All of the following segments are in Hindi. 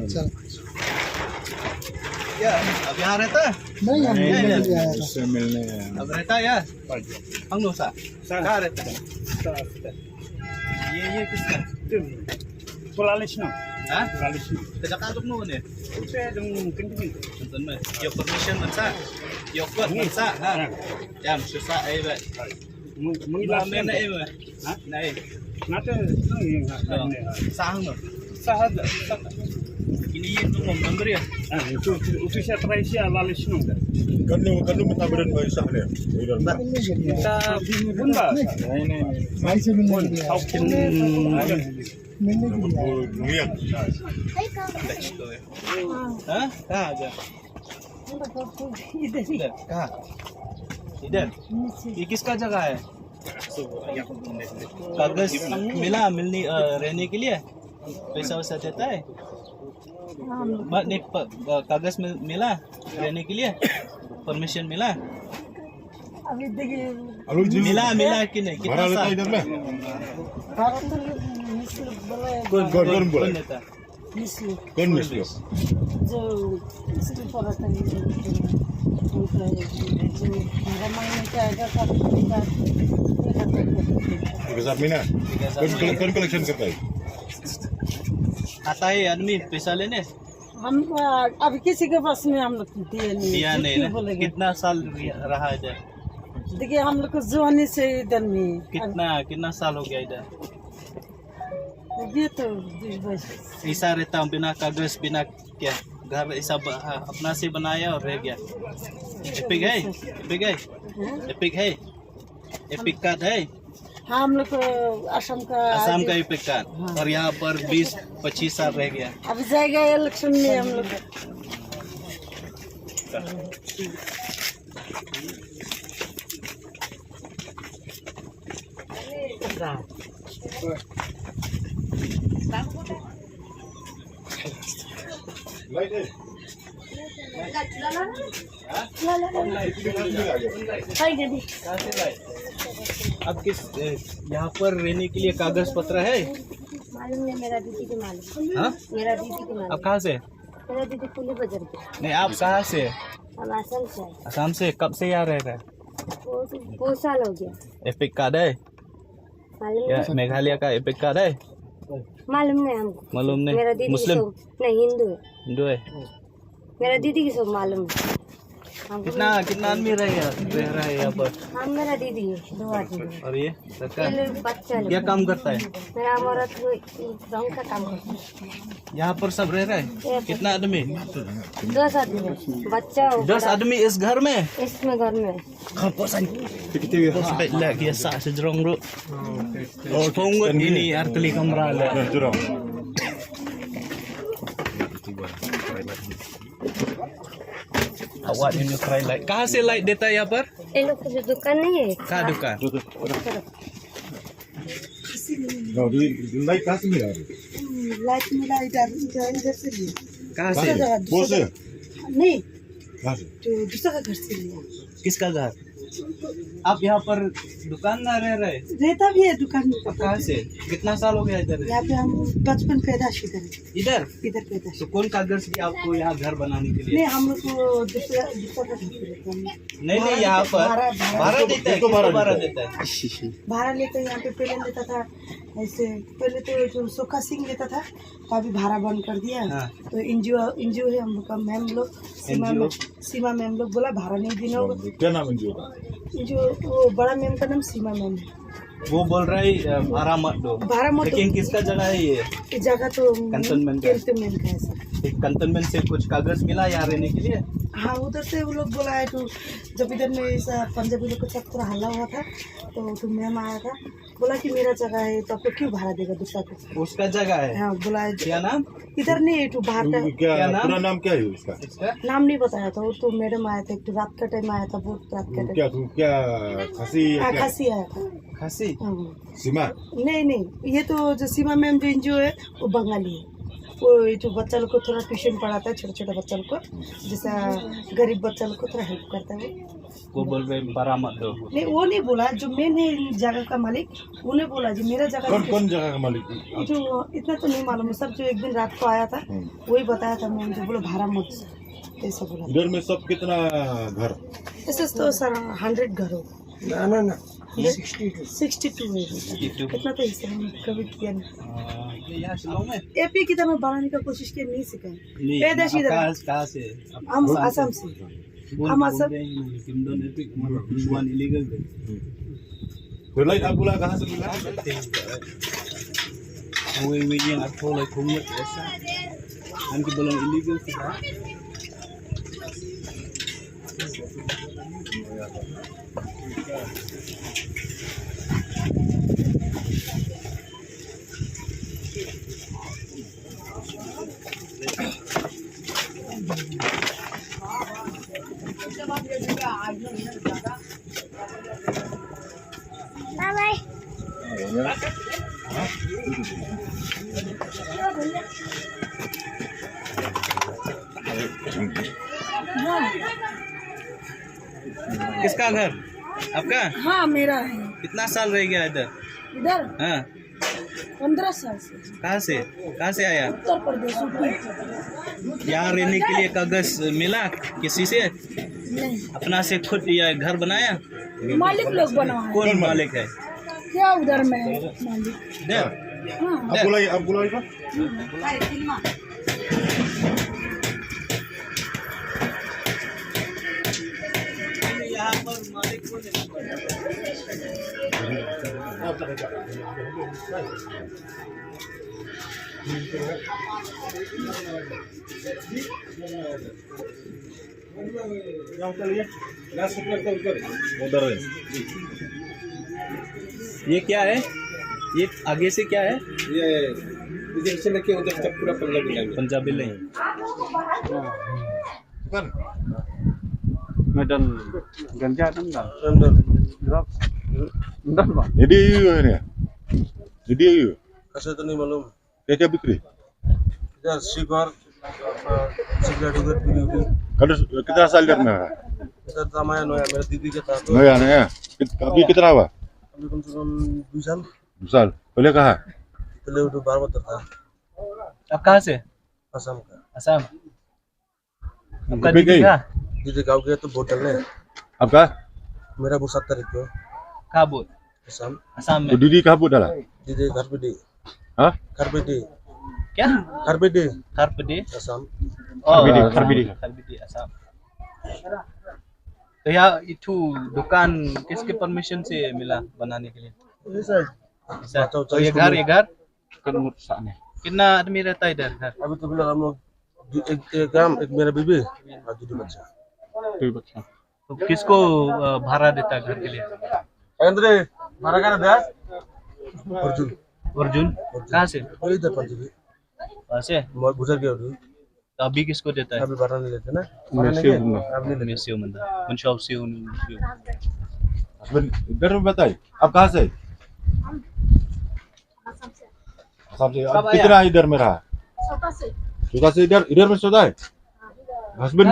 चल क्या अब यहाँ रहता है? नहीं हम उससे मिलने अब रहता है यार हम लोग सा कहाँ रहता है? ये किसका? हाँ? Kejak aduk nu nih. Tonton yo permission mensa. Yo kuat mensa. Ha. Jam susah ai ba. Mengilang ai ba. Ha? Nai. Nate Sahang no. sahad Ini yin tu nomor ya. itu utusnya Traisia Lalisno Kanu mutabaran ba isa ne. kita bunda भाई से मिलने के लिए आया। मिलने के लिए आया। Nguyak. Hah? Kah aja. इधर कहाँ? इधर ये किसका जगह है? कागज मिलने रहने के लिए पैसा वैसा देता है? नहीं कागज मिला रहने के लिए परमिशन मिला? अभी देखिए मिला कि नहीं? कितना Bara साल? itar na. भारत में मिस्र बोला Kौन बोला? कौन देता? मिस्र Kon mislo. जो मिस्र पड़ा था जो हमारा मायने का आएगा था Ikasar mina. Kon collection करता है. आता है आदमी पैसा लेने? हम अभी किसी के पास में हम लोग दिए नहीं दिया नहीं क्यों ना? बोलेंगे? कितना साल रहा इधर? देखिए हम लोग को जवानी से इधर में कितना साल हो गया इधर? ये तो 20 वर्ष ऐसा रहता हूँ बिना कागज बिना क्या घर ऐसा अपना से बनाया और रह गया। एपिक है? एपिक है? एपिक कार्ड है? हाँ हम लोग को असम का असम का एपिक कार्ड और यहाँ पर 20-25 साल रह गया। अभी जाएगा इलेक्शन में हम लोग Light है. कहाँ से लाए? अब किस यहाँ पर रहने के लिए कागज पत्र है? मालूम नहीं, मेरा दीदी के मालूम। हाँ? मेरा दीदी के मालूम। आप कहाँ से? मेरा दीदी पुलिस बाजार पे। नहीं आप कहाँ से? हम असम से आए। असम से। कब से यहाँ रह रहे हैं? बहुत साल हो गया। एपिक कार्ड है? मालूम या नहीं। मेघालय का एपिक कार्ड है? मालूम नहीं हमको। मालूम नहीं। मेरा दीदी मुस्लिम? नहीं, हिंदू है। हिंदू है? मेरा दीदी की सब मालूम है। हमको कितना आदमी रह रहा है यहाँ पर? हम मेरा दीदी है, 2 आदमी। और ये लड़का ये लोग बच्चा लोग। क्या काम करता है? मेरा औरत रंग का काम करता है। यहाँ पर सब रह रहा है? कितना आदमी? 10 आदमी है। बच्चा हो 10 आदमी इस घर में? इसमें घर में। Lagi sa sejrong bro. Oh, tunggu ini arteli kamera lah. Awak ini try light. कहाँ से लाइट देता है यहाँ पर? ये लोग को जो दुकान नहीं है। कहाँ दुकान? Light कहाँ से मिला? लाइट मिला इधर से लिए कहाँ से? वो से. नहीं कहाँ से? तो दूसरा का घर से लिया किसका घर? आप यहाँ पर दुकान ना रह रहे? रहता भी है दुकान में अब कहाँ से? कितना साल हो गया इधर? यहाँ पे हम बचपन पैदाश इधर? इधर पैदाश तो कौन कागज दिया आपको यहाँ घर बनाने के लिए? नहीं हम लोग को दूसरा का घर पे रहते हैं। नहीं यहाँ पर भाड़ा देता है? किसको भाड़ा देता है? भाड़ा लेते यहाँ पे पहले लेता था ऐसे पहले तो जो सोखा सिंह लेता था तो अभी भाड़ा बंद कर दिया। हाँ। तो एनजीओ है हम लोग का मैम लोग सीमा मैम लोग बोला भाड़ा नहीं देना होगा। क्या नाम है जो? जो वो बड़ा मैम का नाम सीमा मैम है। वो बोल रहा है भाड़ा मत दो। भाड़ा मत दो। लेकिन किसका जगह है ये? ये जगह तो कंटोनमेंट का। कैंटोनमेंट का है सर। कंटोनमेंट से कुछ कागज मिला यहाँ रहने के लिए? हाँ उधर से वो लोग बोला है तो जब इधर में ऐसा पंजाबी लोग का थोड़ा हल्ला हुआ था तो मैम आया था बोला कि मेरा जगह है तो आपको क्यों भाड़ा देगा दूसरा को? उसका जगह है? हाँ बोला है क्या नाम? इधर नहीं है तो बाहर का क्या नाम? पूरा नाम क्या है उसका? इसका नाम नहीं बताया था। वो तो मैडम आया था एक तो रात का टाइम आया था बहुत रात का टाइम। क्या खासी हाँ खासी आया था। खासी? हाँ। सीमा? नहीं ये तो जो सीमा मैम जो एनजीओ है वो बंगाली है। वो जो बच्चा लोग को थोड़ा ट्यूशन पढ़ाता है, छोटे छोटे बच्चा लोग को, जैसा गरीब बच्चा लोग को थोड़ा हेल्प करता है वो बोल रहे बड़ा मत दो। नहीं, वो नहीं बोला, जो मेन है जगह का मालिक उन्हें बोला जी मेरा जगह कौन जगह का मालिक? जो इतना तो नहीं मालूम है सर, जो एक दिन रात को आया था वही बताया था, मैं उनसे बोलो भाड़ा मत ऐसा बोला। इधर में सब कितना घर? ऐसे तो सर 100 घर हो, ना 62 है, इतना तो हिसाब में कभी किया नहीं। एपी की तरह बनाने का कोशिश किया, नहीं सीखा। पैदाइश इधर, कहाँ से? हम असम से, हम असम। फिर लाइट आप बोला कहाँ से मिला? yang aku lagi kumut biasa. Nanti belum illegal sih. Bye bye. किसका घर? आपका? हाँ मेरा है। कितना साल रह गया इधर? इधर हाँ 15 साल से। कहाँ से आया? उत्तर प्रदेश ऊपी। यहाँ रहने के लिए कागज मिला किसी से? नहीं, अपना से खुद या घर बनाया? मालिक लोग बनवाए। कौन मालिक है? क्या उधर में है मालिक? देव? हाँ आप बोला इधर? यहाँ पर मालिक कौन उधर है। ये क्या है? ये आगे से क्या है? ये इधर से लेके उधर तक पूरा पंजाबी लैंग्वेज। पंजाबी नहीं। Medan ganja nanda. Jadi ini ya? Jadi कैसे तो नहीं मालूम। क्या बिक्री? इधर शिकार सिगरेट उधर पीली कल कितना साल इधर में है? इधर तमाया नया मेरा दीदी के साथ नया नया। अभी कितना हुआ? अभी कम से कम 2 साल 2 साल पहले कहा? पहले वो 12 बता था आप कहाँ से? असम का। असम। आपका अभी दीदी गई? का? दीदी गाँव गया तो बोतल ने आपका? मेरा वो 7 तारीख को कहाँ बोल? असम। असम तो में। दीदी कहाँ बोल डाला? दीदी घर पे दी हाँ? घर पे दी क्या? घर पे दी खरपदी? असम। खरपदी असम। तो यहाँ इथु दुकान किसके परमिशन से मिला बनाने के लिए? ऐसा। तो ये घर कितना आदमी रहता है इधर घर? अभी तो फिलहाल हम लोग एक काम एक मेरा बीबी और दीदी बच्चा। तो किसको भाड़ा देता है घर के लिए? अंदर भाड़ा का दे अर्जुन। अर्जुन कहाँ से? वही इधर पंजाबी वहाँ से? बहुत गुजर गया अभी। तो अभी किसको देता है? अभी भाड़ा नहीं लेते ना अभी नहीं मेसियो मंदा मुंशाव सियो इधर में बताइए आप कहाँ से? सबसे कब कितना इधर में रहा? छोटा से इधर में सोता है? हस्बैंड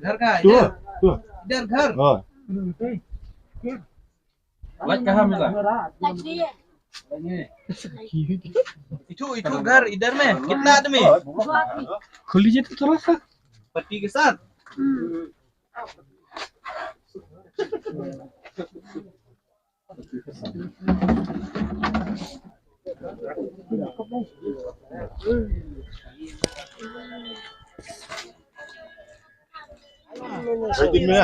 घर का तू इधर तू इधर घर हाँ आज कहाँ मिला? इठू घर इधर में कितना आदमी? खोल लीजिए तो थोड़ा सा पति के साथ। दिन में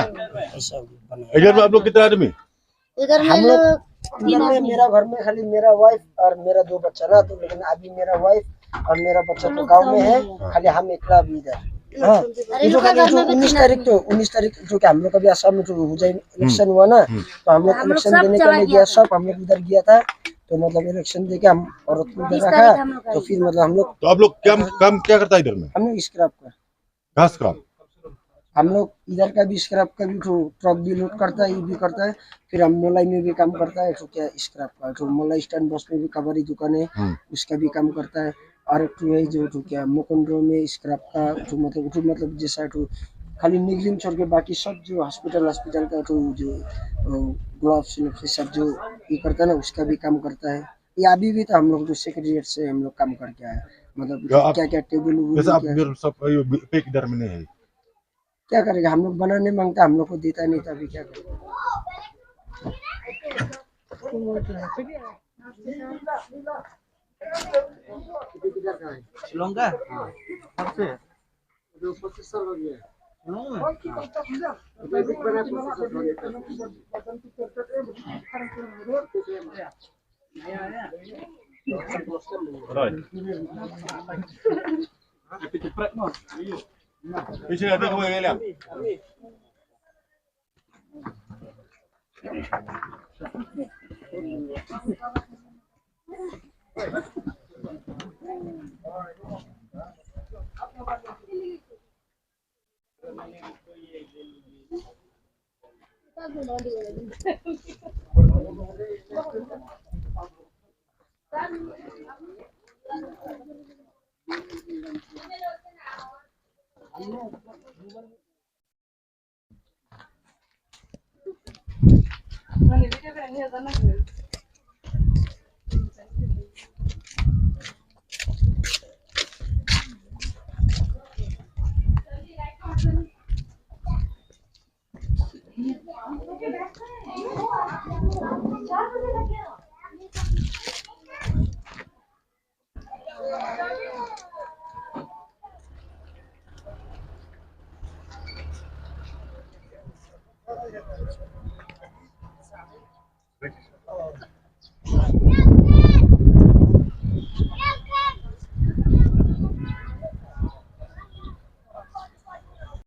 इधर में आप लोग कितना आदमी? इधर में लोग तीन आदमी। मेरा घर में खाली मेरा वाइफ और मेरा 2 बच्चा ना, तो लेकिन अभी मेरा वाइफ और मेरा बच्चा तो गांव में है, खाली हम एकला अभी इधर। हाँ अरे ये जो लोग का घर में भी 19 तीन तारीख तो 19 तारीख जो कि हम लोग कभी असम में जो हुजाई इलेक्शन हुआ ना, तो हम लोग हम लोग इलेक्शन सब देने के चला लिए गया गया, सब हम लोग उधर गया था। तो मतलब इलेक्शन देके हम औरत को 20 उधर तारीख हम लोग रखा, का तो फिर मतलब तो आप लोग काम क्या करता है इधर में? हम लोग स्क्रैप का, घास काम। हम लोग इधर का भी स्क्रैप का भी ट्रक भी लोड करता है, ये भी करता है। फिर हम मोलाई में भी काम करता है, तो क्या स्क्रैप का जो मोलाई स्टैंड बस में भी कबाड़ी दुकान है उसका भी काम करता है। और एक ठो है जो क्या मुकुंदरो में स्क्रैप का मतलब जैसा ठो खाली निगलिम छोड़ के बाकी सब जो हॉस्पिटल का तो जो ग्लव्स सब जो ये करता है ना उसका भी काम करता है। ये अभी भी तो हम लोग जो सेक्रेटरीट से हम लोग काम करके आए मतलब क्या आप क्या क्या टेबल जैसे आप क्या मेरे सब ये पे किधर में नहीं है। क्या करेगा हम लोग बनाने मांगता हम लोग को देता नहीं था अभी क्या करेगा। श्रीलंका कब से जो 25 साल हो गया पीछे ada kowe lihat.